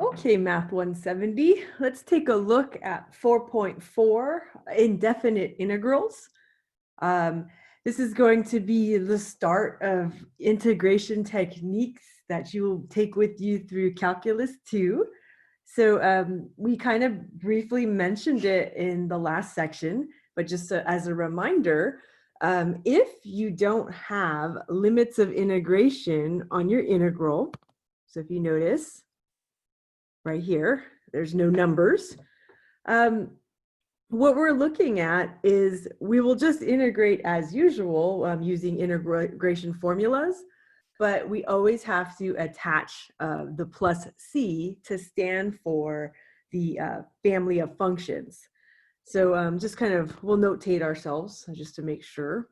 Okay, Math 170, let's take a look at 4.4, Indefinite Integrals. This is going to be the start of integration techniques that you will take with you through Calculus 2. So we kind of briefly mentioned it in the last section, but just as a reminder, if you don't have limits of integration on your integral, so if you notice, right here, there's no numbers. What we're looking at is we will just integrate as usual using integration formulas, but we always have to attach the plus c to stand for the family of functions. So just kind of, we'll notate ourselves just to make sure.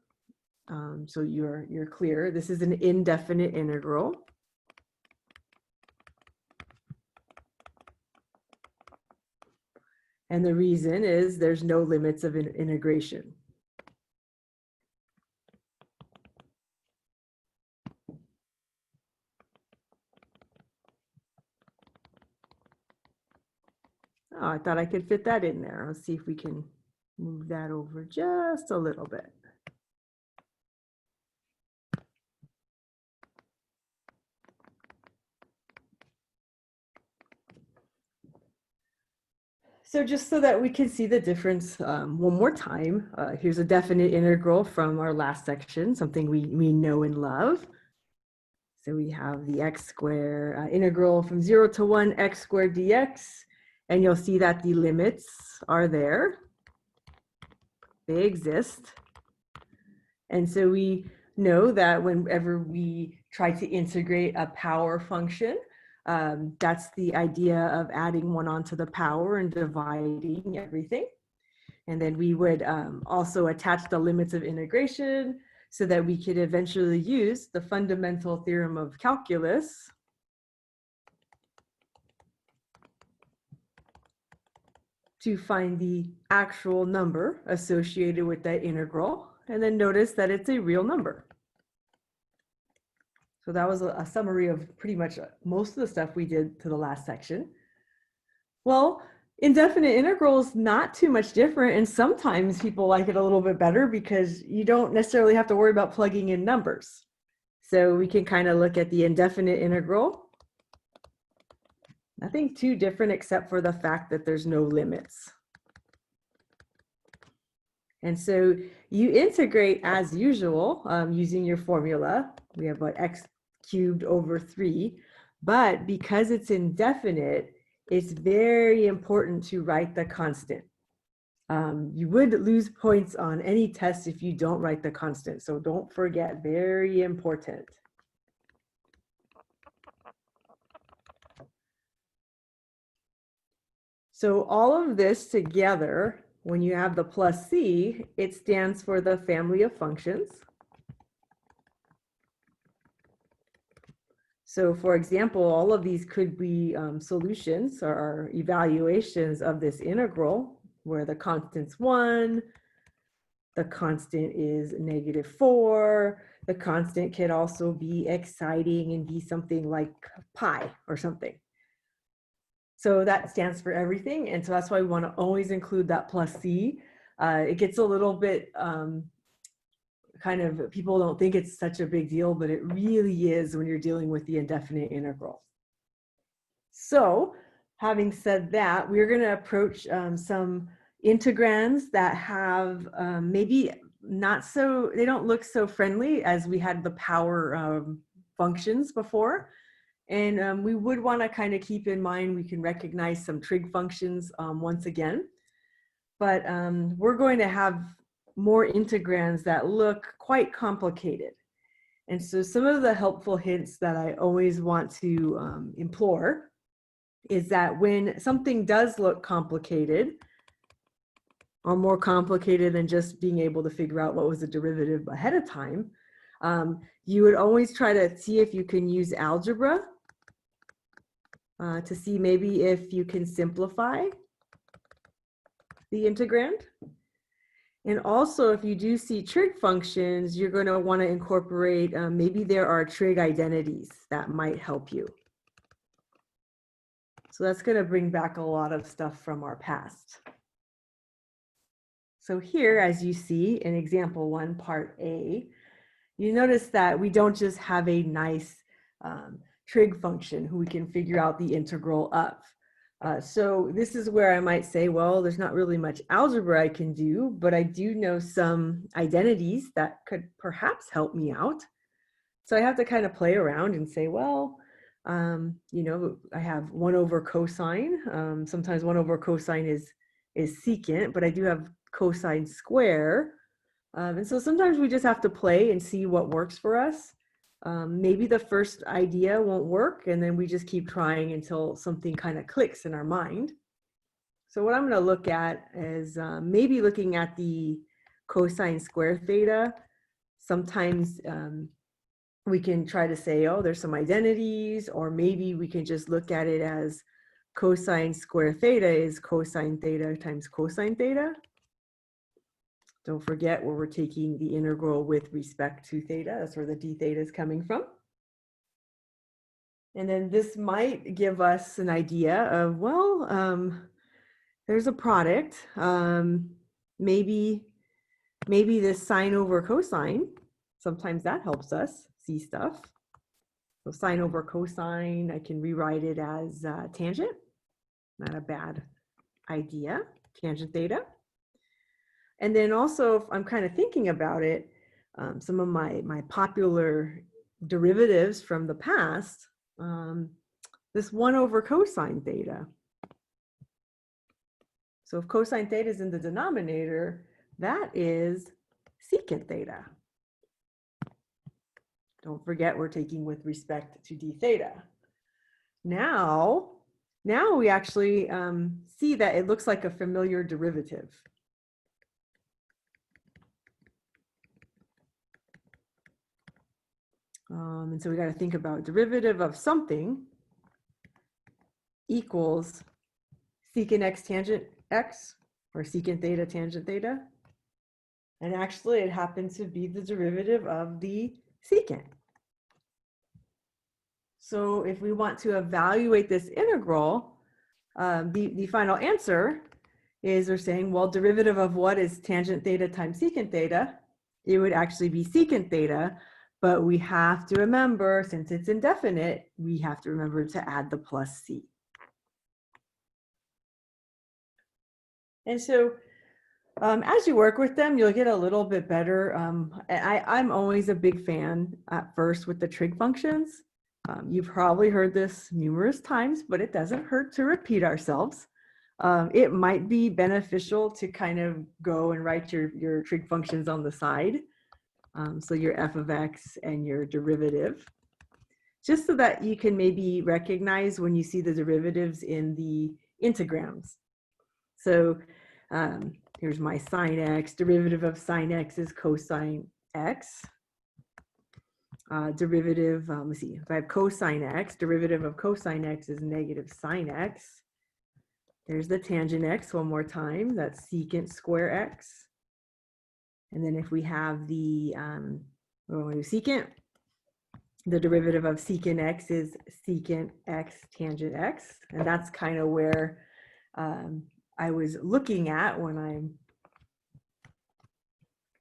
So you're clear. This is an indefinite integral. And the reason is there's no limits of integration. Oh, I thought I could fit that in there. Let's see if we can move that over just a little bit. So just so that we can see the difference one more time, here's a definite integral from our last section, something we know and love. So we have the x squared integral from 0 to 1 x squared dx, and you'll see that the limits are there. They exist. And so we know that whenever we try to integrate a power function, that's the idea of adding 1 onto the power and dividing everything. And then we would also attach the limits of integration so that we could eventually use the fundamental theorem of calculus to find the actual number associated with that integral. And then notice that it's a real number. So that was a summary of pretty much most of the stuff we did to the last section. Well, indefinite integral is not too much different, and sometimes people like it a little bit better because you don't necessarily have to worry about plugging in numbers. So we can kind of look at the indefinite integral. Nothing too different except for the fact that there's no limits. And so you integrate as usual using your formula. We have what, x cubed over 3, but because it's indefinite, it's very important to write the constant. You would lose points on any test if you don't write the constant, so don't forget, very important. So all of this together, when you have the plus c, it stands for the family of functions. So for example, all of these could be solutions or evaluations of this integral where the constant's 1, the constant is -4, the constant could also be exciting and be something like pi or something. So that stands for everything. And so that's why we want to always include that plus c. It gets a little bit kind of, people don't think it's such a big deal, but it really is when you're dealing with the indefinite integral. So having said that, we're going to approach some integrands that have maybe not so, they don't look so friendly as we had the power functions before. And we would want to kind of keep in mind, we can recognize some trig functions once again. But we're going to have more integrands that look quite complicated. And so some of the helpful hints that I always want to implore is that when something does look complicated, or more complicated than just being able to figure out what was the derivative ahead of time, you would always try to see if you can use algebra to see maybe if you can simplify the integrand. And also, if you do see trig functions, you're going to want to incorporate, maybe there are trig identities that might help you. So that's going to bring back a lot of stuff from our past. So here, as you see in example 1, part A, you notice that we don't just have a nice trig function who we can figure out the integral of. So this is where I might say, well, there's not really much algebra I can do, but I do know some identities that could perhaps help me out. So I have to kind of play around and say, well, you know, I have 1 over cosine. Sometimes 1 over cosine is secant, but I do have cosine square. And so sometimes we just have to play and see what works for us. Maybe the first idea won't work, and then we just keep trying until something kind of clicks in our mind. So what I'm going to look at is maybe looking at the cosine square theta. Sometimes we can try to say, oh, there's some identities, or maybe we can just look at it as cosine square theta is cosine theta times cosine theta. Don't forget where we're taking the integral with respect to theta. That's where the d theta is coming from. And then this might give us an idea of, well, there's a product. Maybe this sine over cosine, sometimes that helps us see stuff. So sine over cosine, I can rewrite it as tangent. Not a bad idea, tangent theta. And then also, if I'm kind of thinking about it, some of my popular derivatives from the past, this 1 over cosine theta. So if cosine theta is in the denominator, that is secant theta. Don't forget we're taking with respect to d theta. Now we actually see that it looks like a familiar derivative. And so we got to think about derivative of something equals secant x tangent x, or secant theta tangent theta. And actually it happens to be the derivative of the secant. So if we want to evaluate this integral, the final answer is we're saying, well, derivative of what is tangent theta times secant theta? It would actually be secant theta, but we have to remember, since it's indefinite, we have to remember to add the plus c. And so as you work with them, you'll get a little bit better. I'm always a big fan at first with the trig functions. You've probably heard this numerous times, but it doesn't hurt to repeat ourselves. It might be beneficial to kind of go and write your trig functions on the side. So your f of x and your derivative, just so that you can maybe recognize when you see the derivatives in the integrams. So here's my sine x, derivative of sine x is cosine x. Derivative, let's see, if I have cosine x, derivative of cosine x is negative sine x. There's the tangent x one more time, that's secant square x. And then if we have the, secant, the derivative of secant x is secant x tangent x. And that's kind of where I was looking at when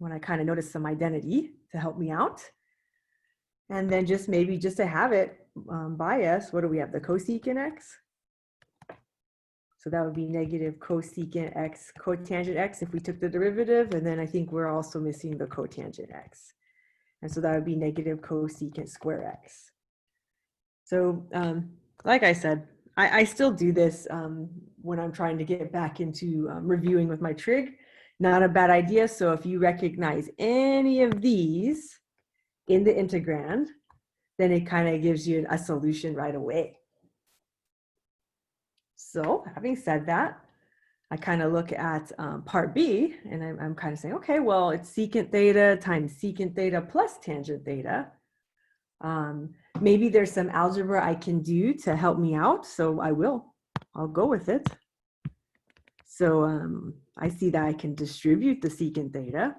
I kind of noticed some identity to help me out. And then just maybe just to have it bias, what do we have? The cosecant x. So that would be negative cosecant x, cotangent x if we took the derivative. And then I think we're also missing the cotangent x. And so that would be negative cosecant square x. So like I said, I still do this when I'm trying to get back into reviewing with my trig. Not a bad idea. So if you recognize any of these in the integrand, then it kind of gives you a solution right away. So having said that, I kind of look at part B, and I'm kind of saying, okay, well, it's secant theta times secant theta plus tangent theta. Maybe there's some algebra I can do to help me out, so I'll go with it. So I see that I can distribute the secant theta.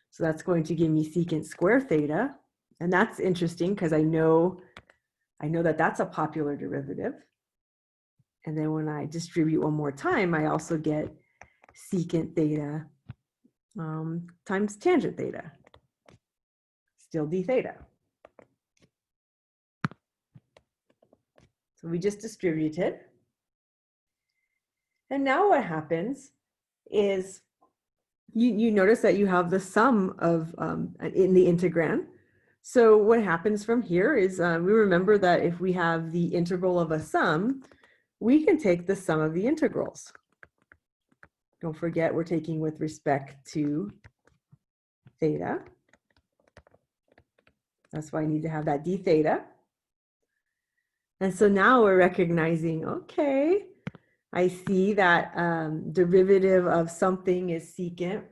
So that's going to give me secant square theta. And that's interesting because I know that that's a popular derivative. And then when I distribute one more time, I also get secant theta times tangent theta, still d theta. So we just distributed. And now what happens is you notice that you have the sum of in the integrand. So what happens from here is we remember that if we have the integral of a sum, we can take the sum of the integrals. Don't forget we're taking with respect to theta. That's why I need to have that d theta. And so now we're recognizing, okay, I see that derivative of something is secant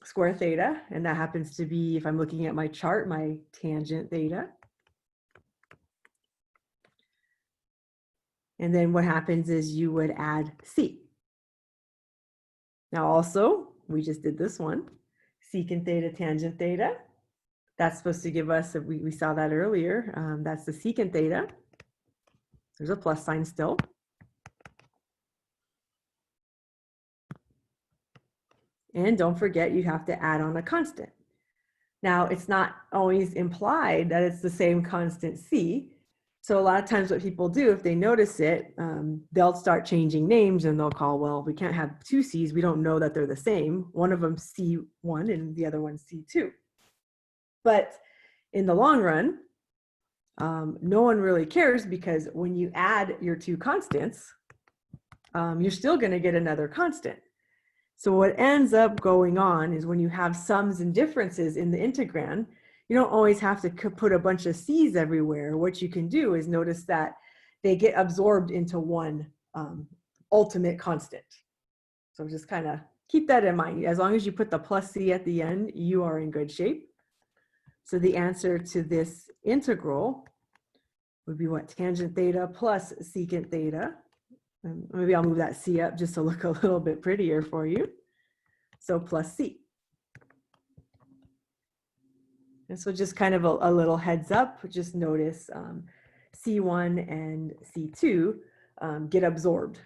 square theta, and that happens to be, if I'm looking at my chart, my tangent theta. And then what happens is you would add c. Now also, we just did this one, secant theta, tangent theta. That's supposed to give us, we saw that earlier, that's the secant theta. There's a plus sign still. And don't forget, you have to add on a constant. Now, it's not always implied that it's the same constant c. So a lot of times what people do, if they notice it, they'll start changing names and they'll call, well, we can't have two c's. We don't know that they're the same. One of them c1 and the other one c2. But in the long run, no one really cares, because when you add your two constants, you're still going to get another constant. So what ends up going on is when you have sums and differences in the integrand, you don't always have to put a bunch of c's everywhere. What you can do is notice that they get absorbed into one ultimate constant. So just kind of keep that in mind. As long as you put the plus c at the end, you are in good shape. So the answer to this integral would be what? Tangent theta plus secant theta. Maybe I'll move that c up just to look a little bit prettier for you. So plus c. And so just kind of a little heads up, just notice C1 and C2 get absorbed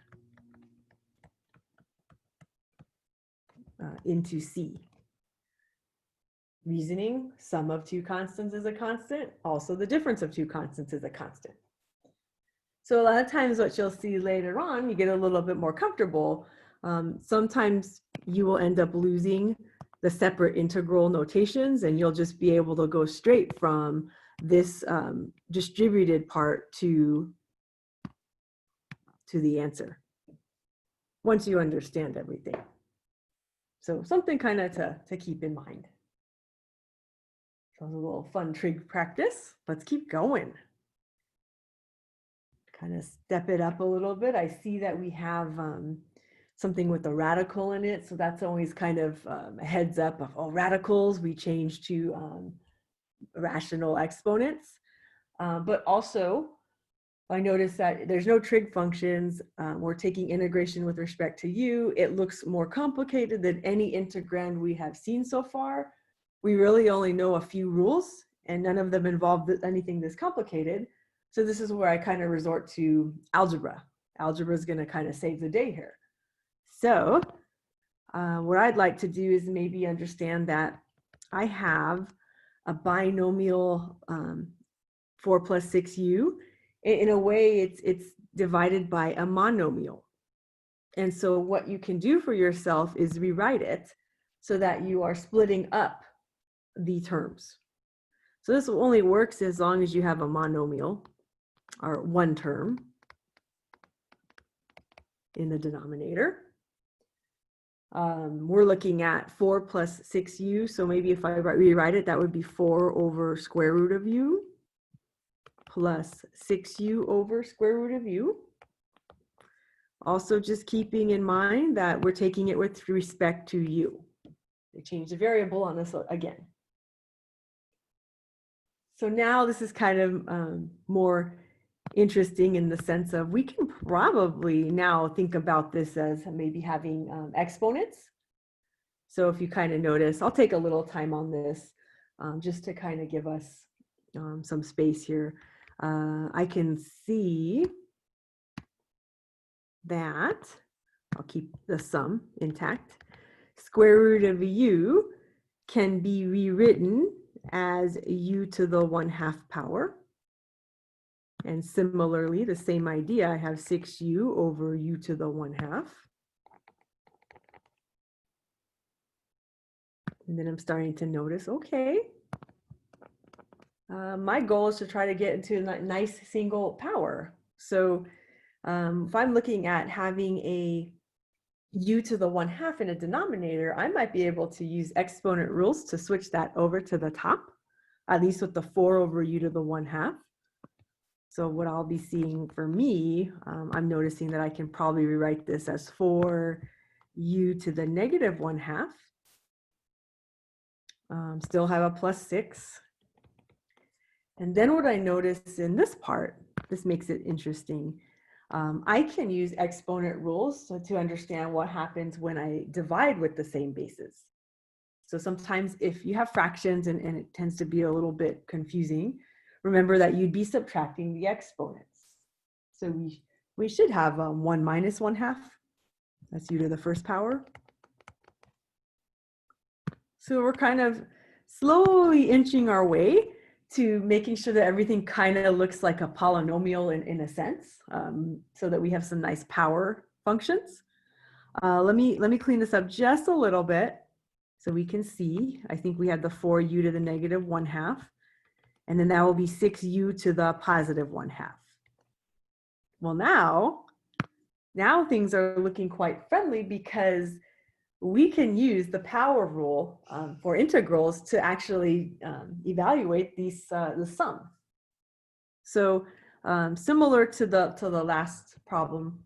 into C. Reasoning, sum of two constants is a constant. Also, the difference of two constants is a constant. So a lot of times what you'll see later on, you get a little bit more comfortable. Sometimes you will end up losing the separate integral notations, and you'll just be able to go straight from this distributed part to the answer once you understand everything. So something kind of to keep in mind. So a little fun trig practice. Let's keep going. Kind of step it up a little bit. I see that we have something with a radical in it. So that's always kind of a heads up of, oh, radicals, we change to rational exponents. But also, I noticed that there's no trig functions. We're taking integration with respect to u. It looks more complicated than any integrand we have seen so far. We really only know a few rules, and none of them involve anything this complicated. So this is where I kind of resort to algebra. Algebra is going to kind of save the day here. So what I'd like to do is maybe understand that I have a binomial 4 plus 6u. In a way, it's divided by a monomial. And so what you can do for yourself is rewrite it so that you are splitting up the terms. So this only works as long as you have a monomial, or one term in the denominator. We're looking at 4 plus 6u. So maybe if I rewrite it, that would be 4 over square root of u plus 6u over square root of u. Also just keeping in mind that we're taking it with respect to u. They changed the variable on this again. So now this is kind of more interesting in the sense of we can probably now think about this as maybe having exponents. So if you kind of notice, I'll take a little time on this just to kind of give us some space here. I can see that, I'll keep the sum intact, square root of u can be rewritten as u to the 1/2 power. And similarly, the same idea, I have 6u over u to the 1/2. And then I'm starting to notice, okay, my goal is to try to get into a nice single power. So if I'm looking at having a u to the 1/2 in a denominator, I might be able to use exponent rules to switch that over to the top, at least with the 4 over u to the 1/2. So what I'll be seeing for me, I'm noticing that I can probably rewrite this as 4u to the negative 1/2. Still have a plus 6. And then what I notice in this part, this makes it interesting. I can use exponent rules to understand what happens when I divide with the same bases. So sometimes if you have fractions and it tends to be a little bit confusing, remember that you'd be subtracting the exponents. So we should have 1 minus 1/2. That's u to the first power. So we're kind of slowly inching our way to making sure that everything kind of looks like a polynomial in a sense, so that we have some nice power functions. Let me clean this up just a little bit so we can see. I think we had the 4u to the negative 1/2, and then that will be 6u to the positive 1/2. Well, now things are looking quite friendly because we can use the power rule for integrals to actually evaluate these the sum. So similar to the last problem,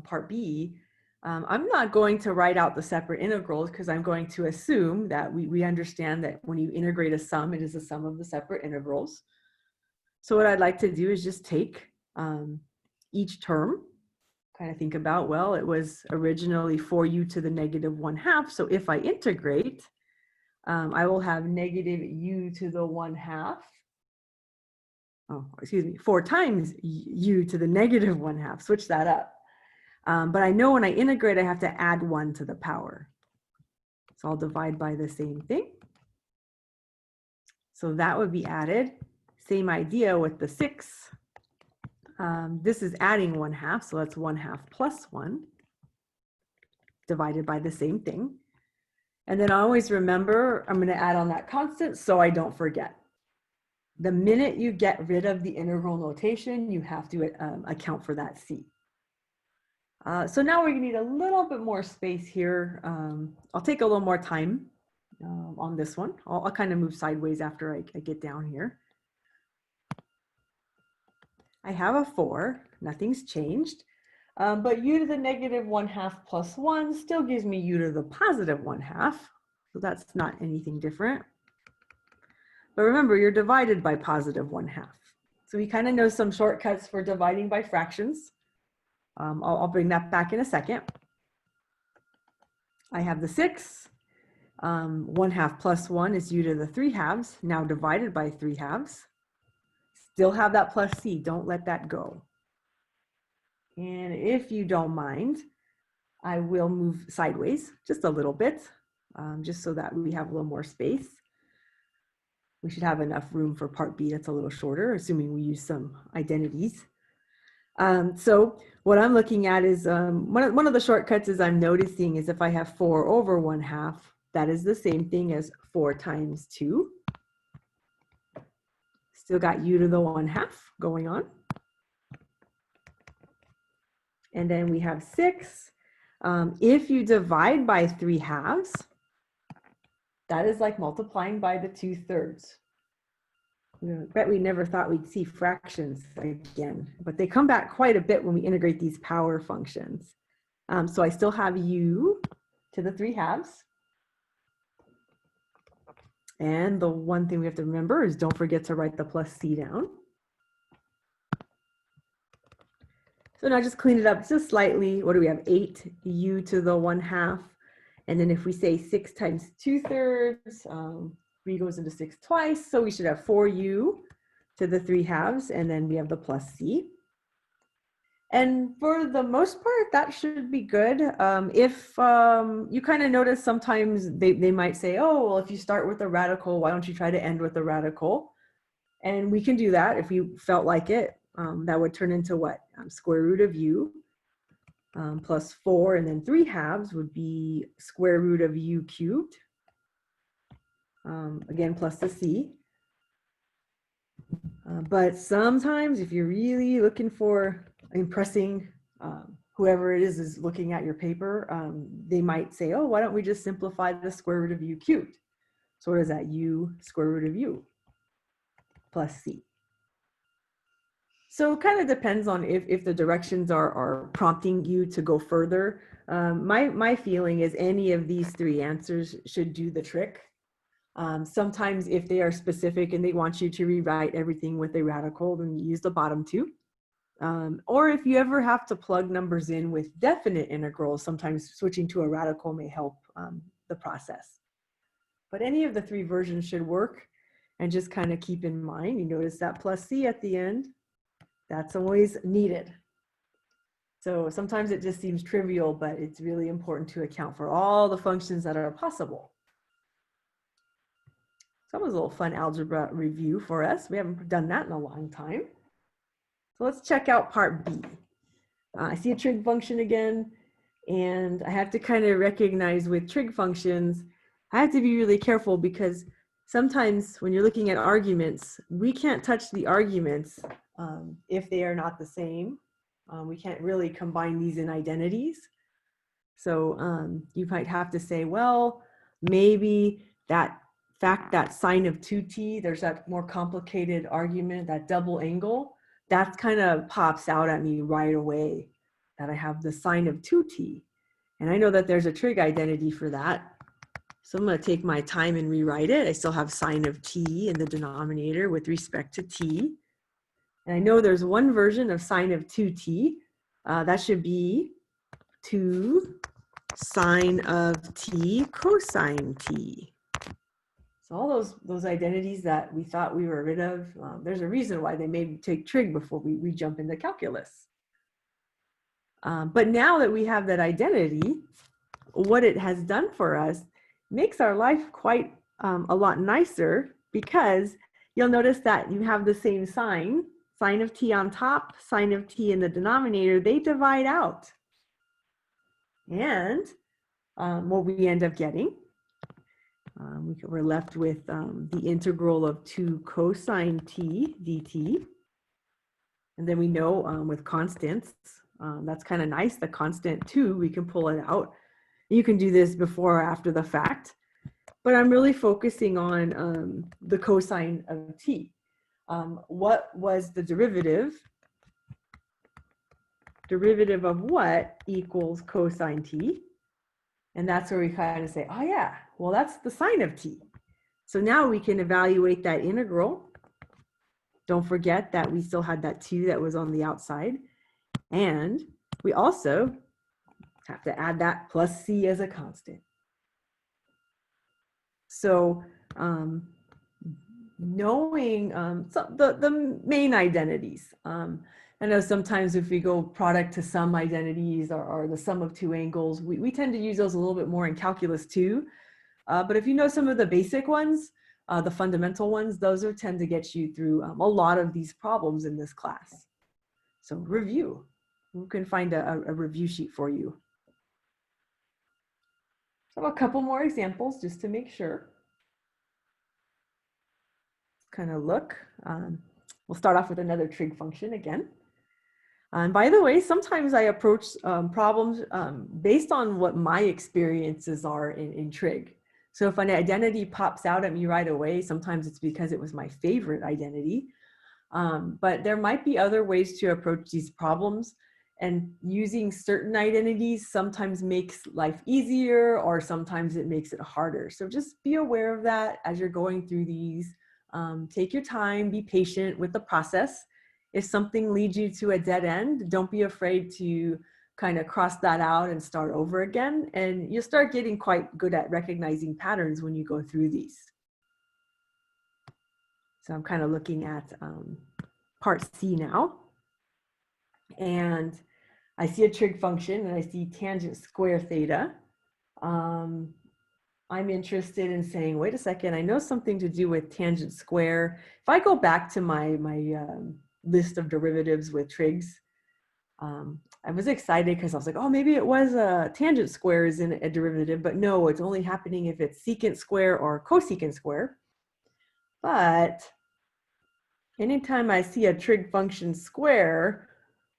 part B, I'm not going to write out the separate integrals because I'm going to assume that we understand that when you integrate a sum, it is the sum of the separate integrals. So what I'd like to do is just take each term, kind of think about, well, it was originally 4u to the negative 1/2. So if I integrate, I will have negative u to the 1/2. Oh, excuse me, 4 times u to the negative 1/2. Switch that up. But I know when I integrate, I have to add 1 to the power. So I'll divide by the same thing. So that would be added. Same idea with the 6. This is adding 1/2, so that's 1/2 plus 1, divided by the same thing. And then always remember, I'm going to add on that constant so I don't forget. The minute you get rid of the integral notation, you have to account for that c. So now we're going to need a little bit more space here. I'll take a little more time on this one. I'll kind of move sideways after I get down here. I have a 4, nothing's changed, but u to the negative 1/2 plus 1 still gives me u to the positive 1/2, so that's not anything different. But remember, you're divided by positive 1/2. So we kind of know some shortcuts for dividing by fractions. I'll bring that back in a second. I have the 6, 1/2 plus 1 is u to the 3/2, now divided by 3/2. Still have that plus c, don't let that go. And if you don't mind, I will move sideways just a little bit, just so that we have a little more space. We should have enough room for part B that's a little shorter, assuming we use some identities. So what I'm looking at is, one of the shortcuts is I'm noticing is if I have 4 over 1/2, that is the same thing as 4 times 2. Still got u to the 1/2 going on. And then we have 6. If you divide by 3/2, that is like multiplying by the 2/3. I bet we never thought we'd see fractions again, but they come back quite a bit when we integrate these power functions. So I still have u to the 3/2. And the one thing we have to remember is don't forget to write the plus c down. So now just clean it up just slightly. What do we have? 8u to the 1/2. And then if we say 6 times 2/3, 3 goes into 6 twice. So we should have 4u to the 3/2. And then we have the plus c. And for the most part, that should be good. If you kind of notice sometimes they might say, oh, well, if you start with a radical, why don't you try to end with a radical? And we can do that if we felt like it. That would turn into what? Square root of u plus 4, and then 3/2 would be square root of u cubed. Again, plus the c. But sometimes if you're really looking for impressing whoever it is looking at your paper, they might say, oh, why don't we just simplify the square root of u cubed? So what is that? U square root of u plus c. So it kind of depends on if the directions are prompting you to go further. My feeling is any of these three answers should do the trick. Sometimes if they are specific and they want you to rewrite everything with a radical, then you use the bottom two. Or if you ever have to plug numbers in with definite integrals, sometimes switching to a radical may help the process. But any of the three versions should work. And just kind of keep in mind, you notice that plus c at the end, that's always needed. So sometimes it just seems trivial, but it's really important to account for all the functions that are possible. So that was a little fun algebra review for us. We haven't done that in a long time. So let's check out part B. I see a trig function again, and I have to kind of recognize with trig functions, I have to be really careful because sometimes when you're looking at arguments, we can't touch the arguments if they are not the same. We can't really combine these in identities. So you might have to say, well, maybe that fact that sine of 2t, there's that more complicated argument, that double angle, that kind of pops out at me right away, that I have the sine of 2t. And I know that there's a trig identity for that. So I'm going to take my time and rewrite it. I still have sine of t in the denominator with respect to t. And I know there's one version of sine of 2t. That should be 2 sine of t cosine t. So all those identities that we thought we were rid of, there's a reason why they maybe take trig before we jump into calculus. But now that we have that identity, what it has done for us makes our life quite a lot nicer, because you'll notice that you have the same sign, sine of t on top, sine of t in the denominator, they divide out. And what we end up getting, we're left with the integral of 2 cosine t dt. And then we know with constants, that's kind of nice, the constant 2, we can pull it out. You can do this before or after the fact, but I'm really focusing on the cosine of t. What was the derivative? Derivative of what equals cosine t? And that's where we kind of say, oh yeah, well, that's the sine of t. So now we can evaluate that integral. Don't forget that we still had that 2 that was on the outside. And we also have to add that plus c as a constant. So knowing the main identities. I know sometimes if we go product to sum identities or the sum of two angles, we tend to use those a little bit more in calculus too. But if you know some of the basic ones, the fundamental ones, those tend to get you through a lot of these problems in this class. So review. We can find a review sheet for you. So a couple more examples just to make sure. Kind of look. We'll start off with another trig function again. And by the way, sometimes I approach problems based on what my experiences are in trig. So if an identity pops out at me right away, sometimes it's because it was my favorite identity. But there might be other ways to approach these problems, and using certain identities sometimes makes life easier, or sometimes it makes it harder. So just be aware of that as you're going through these. Take your time, be patient with the process. If something leads you to a dead end, don't be afraid to kind of cross that out and start over again. And you'll start getting quite good at recognizing patterns when you go through these. So I'm kind of looking at part C now. and I see a trig function and I see tangent square theta. I'm interested in saying, wait a second, I know something to do with tangent square. If I go back to my list of derivatives with trigs, I was excited because I was like, oh, maybe it was a tangent square is in a derivative, but no, it's only happening if it's secant square or cosecant square. But anytime I see a trig function square,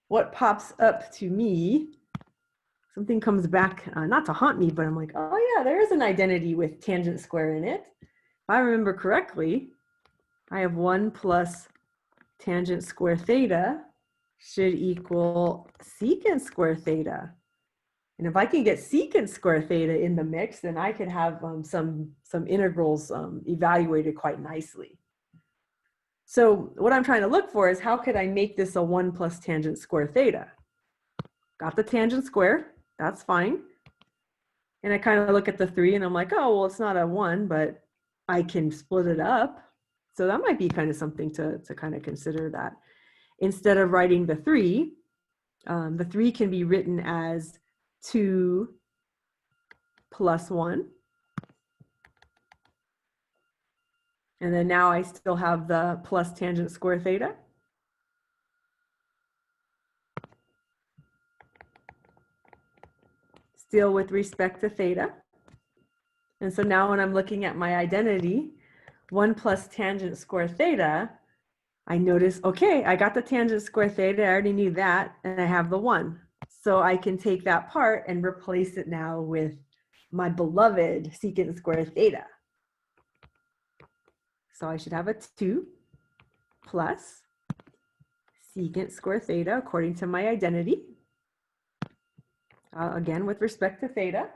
what pops up to me, something comes back, not to haunt me, but I'm like, oh yeah, there is an identity with tangent square in it. If I remember correctly, I have 1 plus tangent square theta should equal secant square theta. And if I can get secant square theta in the mix, then I could have some integrals evaluated quite nicely. So what I'm trying to look for is how could I make this a 1 plus tangent square theta? Got the tangent square, that's fine. And I kind of look at the 3 and I'm like, oh, well, it's not a 1, but I can split it up. So that might be kind of something to kind of consider, that instead of writing the 3 can be written as 2 plus 1. And then now I still have the plus tangent square theta. Still with respect to theta. And so now when I'm looking at my identity, 1 plus tangent square theta, I notice, okay, I got the tangent square theta, I already knew that, and I have the 1. So I can take that part and replace it now with my beloved secant square theta. So I should have a 2 plus secant square theta according to my identity. Again, with respect to theta.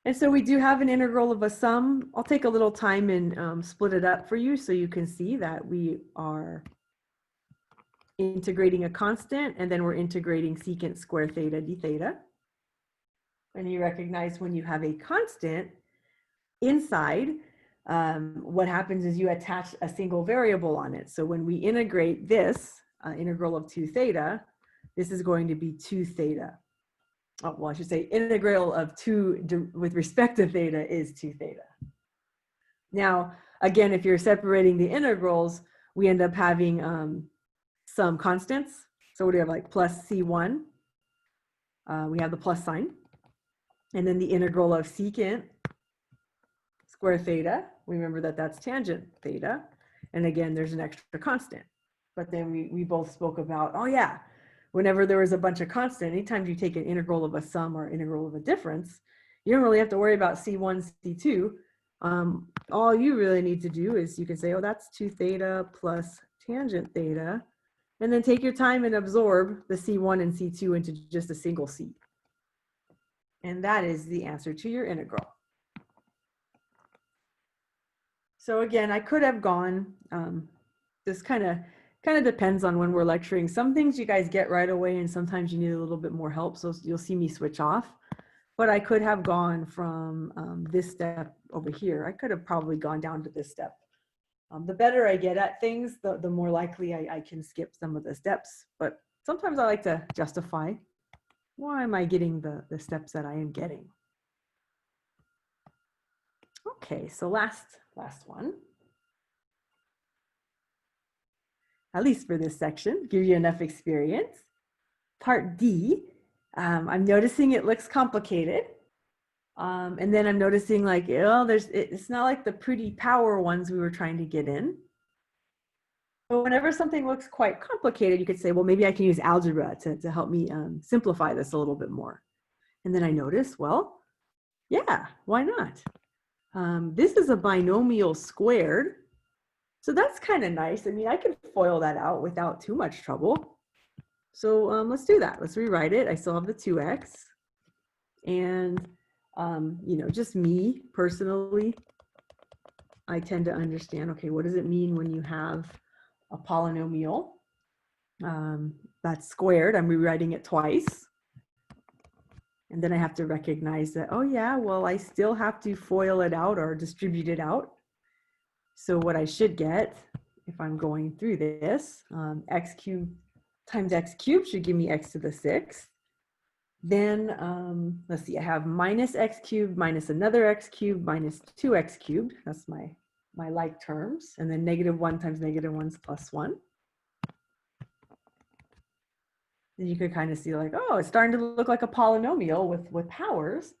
And so we do have an integral of a sum. I'll take a little time and split it up for you so you can see that we are integrating a constant and then we're integrating secant square theta d theta. And you recognize when you have a constant inside, what happens is you attach a single variable on it. So when we integrate this integral of 2 theta, this is going to be 2 theta. Oh, well, I should say integral of 2 with respect to theta is 2 theta. Now, again, if you're separating the integrals, we end up having some constants. So what do we have, like plus c1? We have the plus sign. And then the integral of secant square theta, we remember that that's tangent theta. And again, there's an extra constant. But then we both spoke about, oh yeah, whenever there was a bunch of constant, anytime you take an integral of a sum or integral of a difference, you don't really have to worry about C1, C2. All you really need to do is you can say, oh, that's 2 theta plus tangent theta, and then take your time and absorb the C1 and C2 into just a single C. And that is the answer to your integral. So again, I could have gone, this kind of depends on when we're lecturing. Some things you guys get right away and sometimes you need a little bit more help. So you'll see me switch off. But I could have gone from this step over here. I could have probably gone down to this step. The better I get at things, the more likely I can skip some of the steps. But sometimes I like to justify, why am I getting the steps that I am getting? Okay, so last one. At least for this section, give you enough experience. Part D, I'm noticing it looks complicated. And then I'm noticing like, oh, it's not like the pretty power ones we were trying to get in. But whenever something looks quite complicated, you could say, well, maybe I can use algebra to help me simplify this a little bit more. And then I notice, well, yeah, why not? This is a binomial squared. So that's kind of nice. I mean, I can FOIL that out without too much trouble. So let's do that. Let's rewrite it. I still have the 2x. And, you know, just me personally, I tend to understand, okay, what does it mean when you have a polynomial that's squared? I'm rewriting it twice. And then I have to recognize that, oh yeah, well, I still have to FOIL it out or distribute it out. So what I should get if I'm going through this, x cubed times x cubed should give me x to the 6th. Then let's see, I have minus x cubed minus another x cubed minus 2x cubed. That's my like terms. And then -1 times -1 is +1. And you could kind of see like, oh, it's starting to look like a polynomial with powers.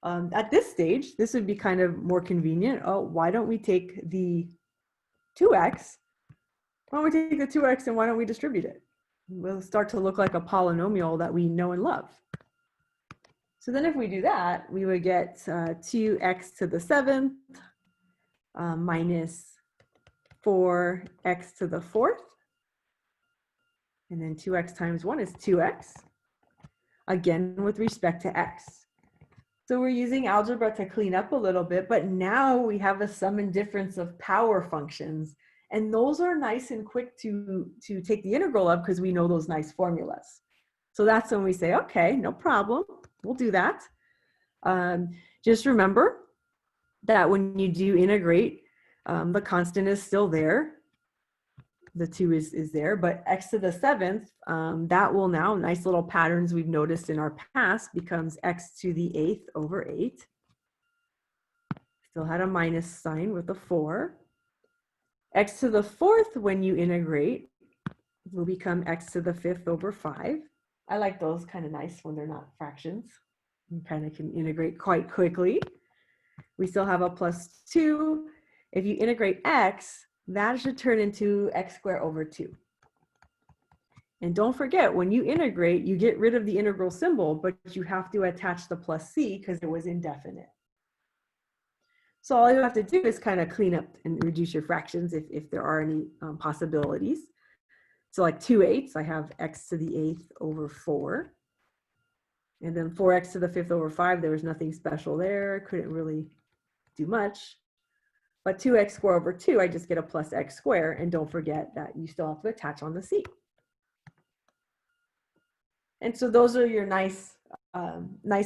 At this stage, this would be kind of more convenient. Oh, why don't we take the 2x? Why don't we take the 2x and why don't we distribute it? We'll start to look like a polynomial that we know and love. So then if we do that, we would get 2x to the 7th minus 4x to the 4th. And then 2x times 1 is 2x, again, with respect to x. So we're using algebra to clean up a little bit, but now we have a sum and difference of power functions. And those are nice and quick to take the integral of because we know those nice formulas. So that's when we say, okay, no problem, we'll do that. Just remember that when you do integrate, the constant is still there. The 2 is there, but x to the 7th, that will now, nice little patterns we've noticed in our past, becomes x to the 8th over 8. Still had a minus sign with a 4. X to the 4th, when you integrate, will become x to the 5th over 5. I like those kind of nice when they're not fractions. You kind of can integrate quite quickly. We still have a +2. If you integrate x, that should turn into x squared over 2. And don't forget, when you integrate, you get rid of the integral symbol, but you have to attach the +c because it was indefinite. So all you have to do is kind of clean up and reduce your fractions if there are any possibilities. So like 2/8, I have x to the 8th over 4. And then 4x to the 5th over 5, there was nothing special there. Couldn't really do much. But 2x squared over 2, I just get a plus x squared. And don't forget that you still have to attach on the c. And so those are your nice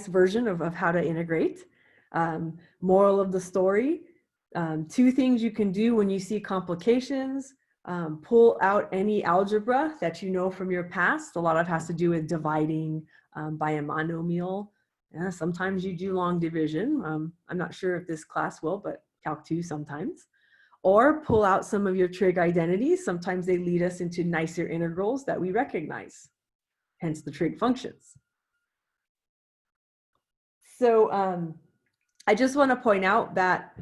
version of how to integrate. Moral of the story, 2 things you can do when you see complications. Pull out any algebra that you know from your past. A lot of it has to do with dividing by a monomial. Sometimes you do long division. I'm not sure if this class will, but Calc 2 sometimes. Or pull out some of your trig identities. Sometimes they lead us into nicer integrals that we recognize, hence the trig functions. So I just want to point out that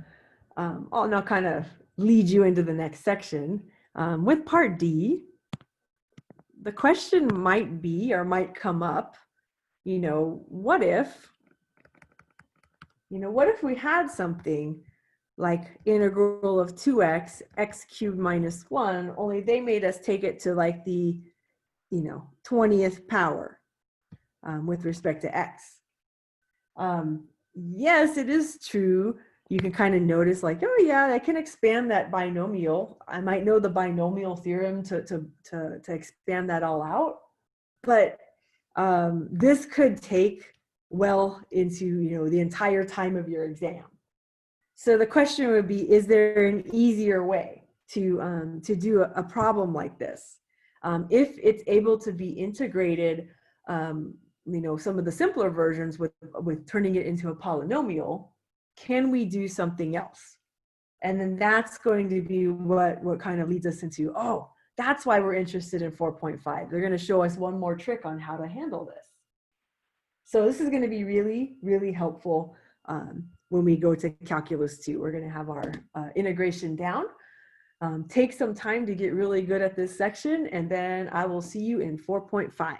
I'll now kind of lead you into the next section. With part D, the question might be or might come up, what if we had something like integral of 2x, x cubed minus 1, only they made us take it to like the 20th power with respect to x. Yes, it is true. You can kind of notice like, oh yeah, I can expand that binomial. I might know the binomial theorem to expand that all out. But this could take well into the entire time of your exam. So the question would be, is there an easier way to do a problem like this? If it's able to be integrated, some of the simpler versions with turning it into a polynomial, can we do something else? And then that's going to be what kind of leads us into, oh, that's why we're interested in 4.5. They're going to show us one more trick on how to handle this. So this is going to be really, really helpful when we go to Calculus 2. We're going to have our integration down. Take some time to get really good at this section, and then I will see you in 4.5.